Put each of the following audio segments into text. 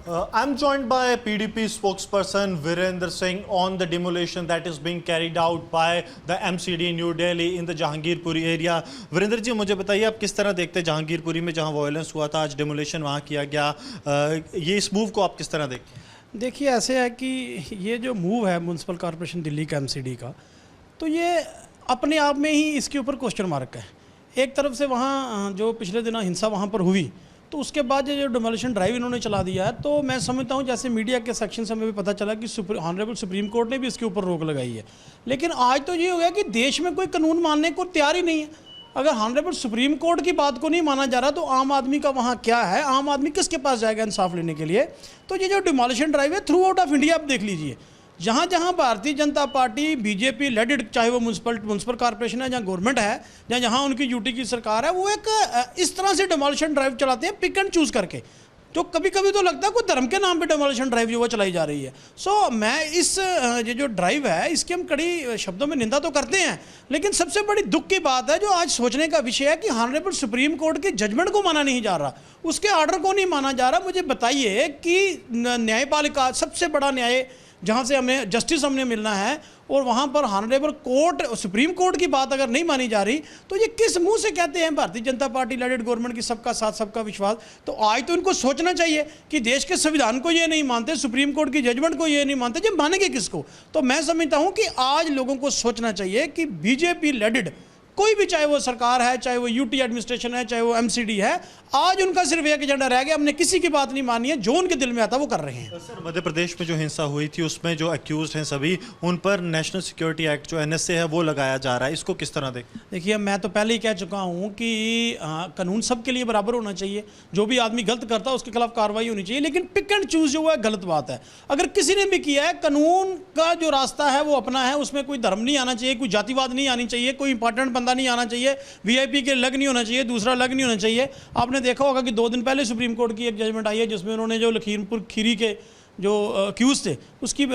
I'm joined by PDP spokesperson Virendra Singh on the demolition that is being carried out by the MCD New Delhi in the Jahangirpuri area. Virendra ji, मुझे बताइए आप किस तरह देखते हैं जहांगीरपुरी में जहां वायलेंस हुआ था, आज डेमोलेशन वहां किया गया, ये इस मूव को आप किस तरह देखते हैं? देखिए, ऐसे है कि ये जो मूव है म्यूनसिपल कॉरपोरेशन दिल्ली का MCD का, तो ये अपने आप में ही इसके ऊपर क्वेश्चन मार्क है। एक तरफ से वहाँ जो पिछले दिनों हिंसा वहाँ पर हुई, तो उसके बाद जो डिमोलिशन ड्राइव इन्होंने चला दिया है, तो मैं समझता हूँ जैसे मीडिया के सेक्शन से हमें भी पता चला कि ऑनरेबल सुप्रीम कोर्ट ने भी इसके ऊपर रोक लगाई है। लेकिन आज तो ये हो गया कि देश में कोई कानून मानने को तैयार ही नहीं है। अगर ऑनरेबल सुप्रीम कोर्ट की बात को नहीं माना जा रहा तो आम आदमी का वहाँ क्या है? आम आदमी किसके पास जाएगा इंसाफ लेने के लिए? तो ये जो डिमोलिशन ड्राइव है थ्रू आउट ऑफ इंडिया आप देख लीजिए, जहाँ जहाँ Bharatiya Janata party BJP leaded, चाहे वो म्यूनसिपल कॉर्पोरेशन है, जहाँ गवर्नमेंट है, जहाँ उनकी यूटी की सरकार है, वो एक इस तरह से डिमोलिशन ड्राइव चलाते हैं पिक एंड चूज़ करके। तो कभी कभी तो लगता है कोई धर्म के नाम पे डिमोलिशन ड्राइव जो वो चलाई जा रही है। सो मैं इस ये जो ड्राइव है इसकी हम कड़ी शब्दों में निंदा तो करते हैं, लेकिन सबसे बड़ी दुख की बात है जो आज सोचने का विषय है कि ऑनरेबल सुप्रीम कोर्ट के जजमेंट को माना नहीं जा रहा, उसके ऑर्डर को नहीं माना जा रहा। मुझे बताइए कि न्यायपालिका सबसे बड़ा न्याय जहाँ से हमें जस्टिस हमने मिलना है, और वहाँ पर ऑनरेबल कोर्ट सुप्रीम कोर्ट की बात अगर नहीं मानी जा रही, तो ये किस मुंह से कहते हैं Bharatiya Janata party leaded government की सबका साथ सबका विश्वास? तो आज तो इनको सोचना चाहिए कि देश के संविधान को ये नहीं मानते, सुप्रीम कोर्ट की जजमेंट को ये नहीं मानते, जब मानेंगे किसको? तो मैं समझता हूँ कि आज लोगों को सोचना चाहिए कि बीजेपी लेडेड कोई भी, चाहे वो सरकार है, चाहे वो यूटी एडमिनिस्ट्रेशन है, चाहे वो MCD है, आज उनका सिर्फ एक एजेंडा रह गया, हमने किसी की बात नहीं मानी है, जो उनके दिल में आता वो कर रहे हैं। सर, मध्य प्रदेश में जो हिंसा हुई थी उसमें जो अक्यूज्ड हैं सभी, उन पर नेशनल सिक्योरिटी एक्ट जो NSA है वो लगाया जा रहा है, इसको किस तरह देखिए, मैं तो पहले ही कह चुका हूँ कि कानून सबके लिए बराबर होना चाहिए। जो भी आदमी गलत करता है उसके खिलाफ कार्रवाई होनी चाहिए, लेकिन पिक एंड चूज जो है गलत बात है। अगर किसी ने भी किया है, कानून का जो रास्ता है वो अपना है, उसमें कोई धर्म नहीं आना चाहिए, कोई जातिवाद नहीं आनी चाहिए, कोई इंपॉर्टेंट बंदा नहीं आना चाहिए, VIP के लग नहीं होना चाहिए, दूसरा लग नहीं होना चाहिए। आपने देखा होगा कि 2 दिन पहले सुप्रीम कोर्ट की एक जजमेंट आई है जिसमें उन्होंने जो लखीमपुर खीरी के जो अक्यूज थे उसकी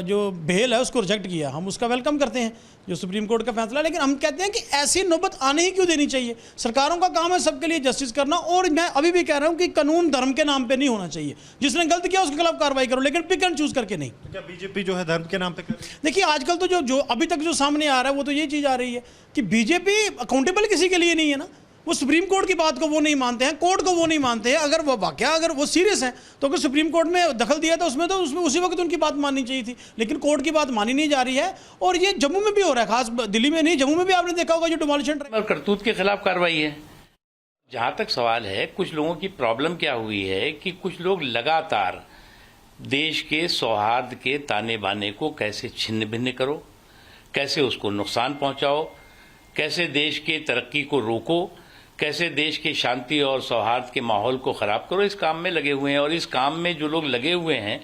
जो बेल है उसको रिजेक्ट किया। हम उसका वेलकम करते हैं जो सुप्रीम कोर्ट का फैसला, लेकिन हम कहते हैं कि ऐसी नौबत आने ही क्यों देनी चाहिए? सरकारों का काम है सबके लिए जस्टिस करना, और मैं अभी भी कह रहा हूं कि कानून धर्म के नाम पे नहीं होना चाहिए। जिसने गलत किया उसके खिलाफ कार्रवाई करो, लेकिन पिक एंड चूज करके नहीं। तो क्या बीजेपी जो है धर्म के नाम पे देखिए, आजकल तो जो अभी तक जो सामने आ रहा है वो तो ये चीज़ आ रही है कि बीजेपी अकाउंटेबल किसी के लिए नहीं है ना। वो सुप्रीम कोर्ट की बात को वो नहीं मानते हैं, कोर्ट को वो नहीं मानते हैं। अगर वो वाकया अगर वो सीरियस हैं तो अगर सुप्रीम कोर्ट में दखल दिया था उसमें उसी वक्त उनकी बात माननी चाहिए थी, लेकिन कोर्ट की बात मानी नहीं जा रही है। और ये जम्मू में भी हो रहा है, खास दिल्ली में नहीं, जम्मू में भी आपने देखा होगा जो डिमोलिशन और करतूत के खिलाफ कार्रवाई है। जहाँ तक सवाल है, कुछ लोगों की प्रॉब्लम क्या हुई है कि कुछ लोग लगातार देश के सौहार्द के ताने बाने को कैसे छिन्न भिन्न करो, कैसे उसको नुकसान पहुंचाओ, कैसे देश के तरक्की को रोको, कैसे देश के शांति और सौहार्द के माहौल को खराब करो, इस काम में लगे हुए हैं। और इस काम में जो लोग लगे हुए हैं,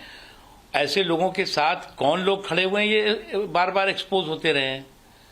ऐसे लोगों के साथ कौन लोग खड़े हुए हैं ये बार बार एक्सपोज होते रहे हैं।